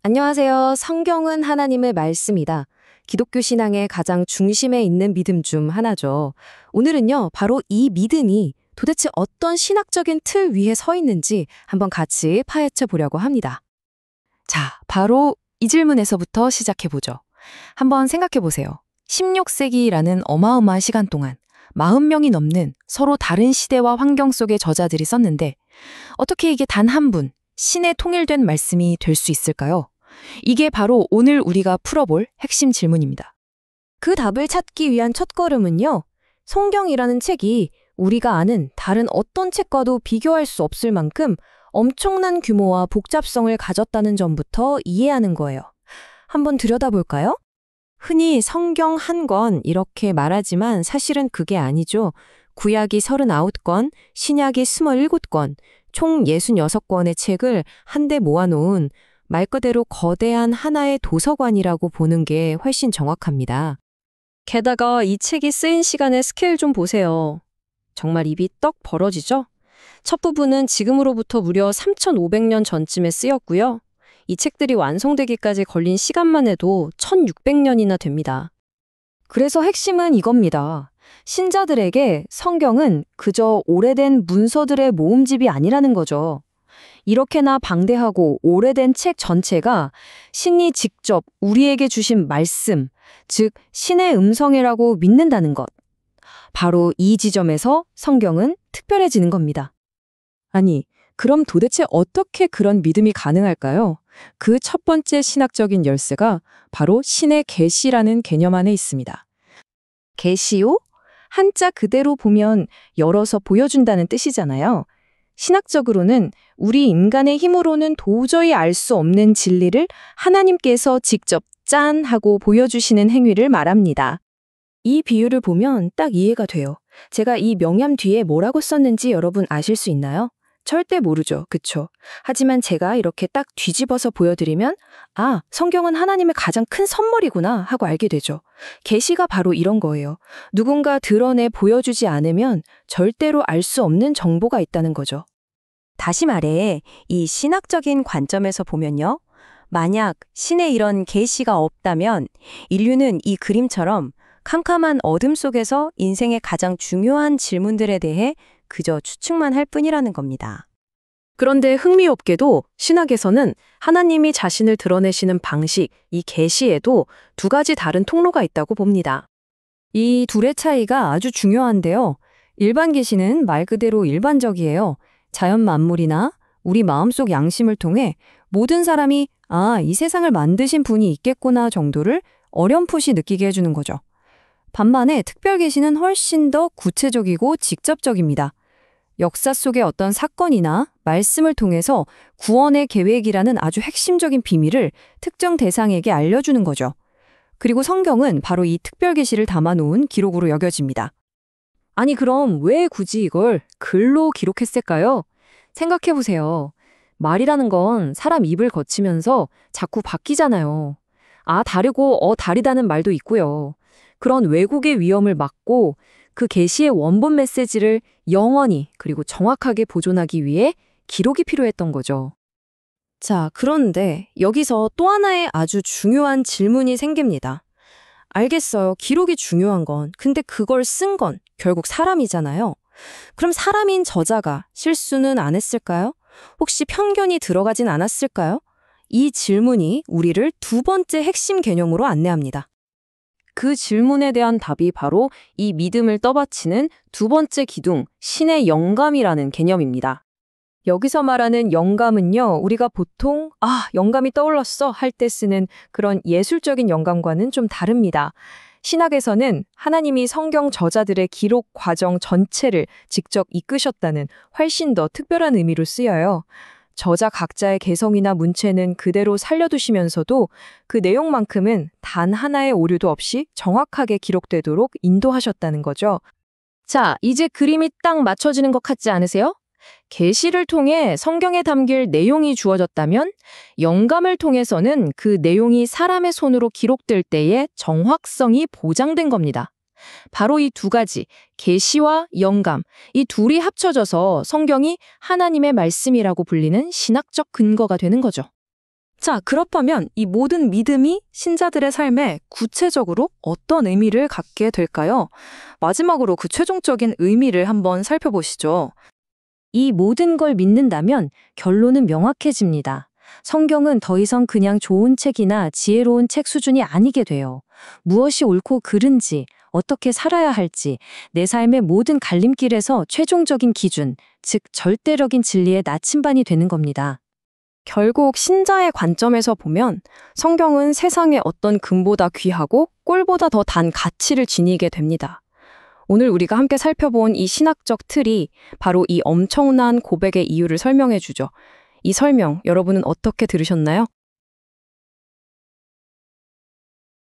안녕하세요. 성경은 하나님의 말씀이다. 기독교 신앙의 가장 중심에 있는 믿음 중 하나죠. 오늘은요, 바로 이 믿음이 도대체 어떤 신학적인 틀 위에 서 있는지 한번 같이 파헤쳐 보려고 합니다. 자, 바로 이 질문에서부터 시작해보죠. 한번 생각해 보세요. 16세기라는 어마어마한 시간 동안 40명이 넘는 서로 다른 시대와 환경 속의 저자들이 썼는데 어떻게 이게 단 한 분, 신의 통일된 말씀이 될 수 있을까요? 이게 바로 오늘 우리가 풀어볼 핵심 질문입니다. 그 답을 찾기 위한 첫걸음은요, 성경이라는 책이 우리가 아는 다른 어떤 책과도 비교할 수 없을 만큼 엄청난 규모와 복잡성을 가졌다는 점부터 이해하는 거예요. 한번 들여다볼까요? 흔히 성경 한 권 이렇게 말하지만 사실은 그게 아니죠. 구약이 39권, 신약이 27권, 총 66권의 책을 한데 모아놓은 말 그대로 거대한 하나의 도서관이라고 보는 게 훨씬 정확합니다. 게다가 이 책이 쓰인 시간의 스케일 좀 보세요. 정말 입이 떡 벌어지죠? 첫 부분은 지금으로부터 무려 3,500년 전쯤에 쓰였고요. 이 책들이 완성되기까지 걸린 시간만 해도 1,600년이나 됩니다. 그래서 핵심은 이겁니다. 신자들에게 성경은 그저 오래된 문서들의 모음집이 아니라는 거죠. 이렇게나 방대하고 오래된 책 전체가 신이 직접 우리에게 주신 말씀, 즉 신의 음성이라고 믿는다는 것. 바로 이 지점에서 성경은 특별해지는 겁니다. 아니, 그럼 도대체 어떻게 그런 믿음이 가능할까요? 그 첫 번째 신학적인 열쇠가 바로 신의 계시라는 개념 안에 있습니다. 계시요? 한자 그대로 보면 열어서 보여준다는 뜻이잖아요. 신학적으로는 우리 인간의 힘으로는 도저히 알 수 없는 진리를 하나님께서 직접 짠 하고 보여주시는 행위를 말합니다. 이 비유를 보면 딱 이해가 돼요. 제가 이 명함 뒤에 뭐라고 썼는지 여러분 아실 수 있나요? 절대 모르죠. 그쵸? 하지만 제가 이렇게 딱 뒤집어서 보여드리면 아, 성경은 하나님의 가장 큰 선물이구나 하고 알게 되죠. 계시가 바로 이런 거예요. 누군가 드러내 보여주지 않으면 절대로 알 수 없는 정보가 있다는 거죠. 다시 말해, 이 신학적인 관점에서 보면요. 만약 신의 이런 계시가 없다면 인류는 이 그림처럼 캄캄한 어둠 속에서 인생의 가장 중요한 질문들에 대해 그저 추측만 할 뿐이라는 겁니다. 그런데 흥미롭게도 신학에서는 하나님이 자신을 드러내시는 방식, 이 계시에도 두 가지 다른 통로가 있다고 봅니다. 이 둘의 차이가 아주 중요한데요. 일반 계시는 말 그대로 일반적이에요. 자연 만물이나 우리 마음속 양심을 통해 모든 사람이 아, 이 세상을 만드신 분이 있겠구나 정도를 어렴풋이 느끼게 해주는 거죠. 반면에 특별 계시는 훨씬 더 구체적이고 직접적입니다. 역사 속의 어떤 사건이나 말씀을 통해서 구원의 계획이라는 아주 핵심적인 비밀을 특정 대상에게 알려주는 거죠. 그리고 성경은 바로 이 특별 계시를 담아놓은 기록으로 여겨집니다. 아니 그럼 왜 굳이 이걸 글로 기록했을까요? 생각해보세요. 말이라는 건 사람 입을 거치면서 자꾸 바뀌잖아요. 아, 다르고 다르다는 말도 있고요. 그런 왜곡의 위험을 막고 그 계시의 원본 메시지를 영원히 그리고 정확하게 보존하기 위해 기록이 필요했던 거죠. 자, 그런데 여기서 또 하나의 아주 중요한 질문이 생깁니다. 알겠어요. 기록이 중요한 건. 근데 그걸 쓴 건 결국 사람이잖아요. 그럼 사람인 저자가 실수는 안 했을까요? 혹시 편견이 들어가진 않았을까요? 이 질문이 우리를 두 번째 핵심 개념으로 안내합니다. 그 질문에 대한 답이 바로 이 믿음을 떠받치는 두 번째 기둥, 신의 영감이라는 개념입니다. 여기서 말하는 영감은요, 우리가 보통 영감이 떠올랐어 할 때 쓰는 그런 예술적인 영감과는 좀 다릅니다. 신학에서는 하나님이 성경 저자들의 기록 과정 전체를 직접 이끄셨다는 훨씬 더 특별한 의미로 쓰여요. 저자 각자의 개성이나 문체는 그대로 살려두시면서도 그 내용만큼은 단 하나의 오류도 없이 정확하게 기록되도록 인도하셨다는 거죠. 자, 이제 그림이 딱 맞춰지는 것 같지 않으세요? 계시를 통해 성경에 담길 내용이 주어졌다면 영감을 통해서는 그 내용이 사람의 손으로 기록될 때의 정확성이 보장된 겁니다. 바로 이 두 가지, 계시와 영감, 이 둘이 합쳐져서 성경이 하나님의 말씀이라고 불리는 신학적 근거가 되는 거죠. 자, 그렇다면 이 모든 믿음이 신자들의 삶에 구체적으로 어떤 의미를 갖게 될까요? 마지막으로 그 최종적인 의미를 한번 살펴보시죠. 이 모든 걸 믿는다면 결론은 명확해집니다. 성경은 더 이상 그냥 좋은 책이나 지혜로운 책 수준이 아니게 돼요. 무엇이 옳고 그른지, 어떻게 살아야 할지, 내 삶의 모든 갈림길에서 최종적인 기준, 즉 절대적인 진리의 나침반이 되는 겁니다. 결국 신자의 관점에서 보면 성경은 세상의 어떤 금보다 귀하고 꿀보다 더 단 가치를 지니게 됩니다. 오늘 우리가 함께 살펴본 이 신학적 틀이 바로 이 엄청난 고백의 이유를 설명해 주죠. 이 설명 여러분은 어떻게 들으셨나요?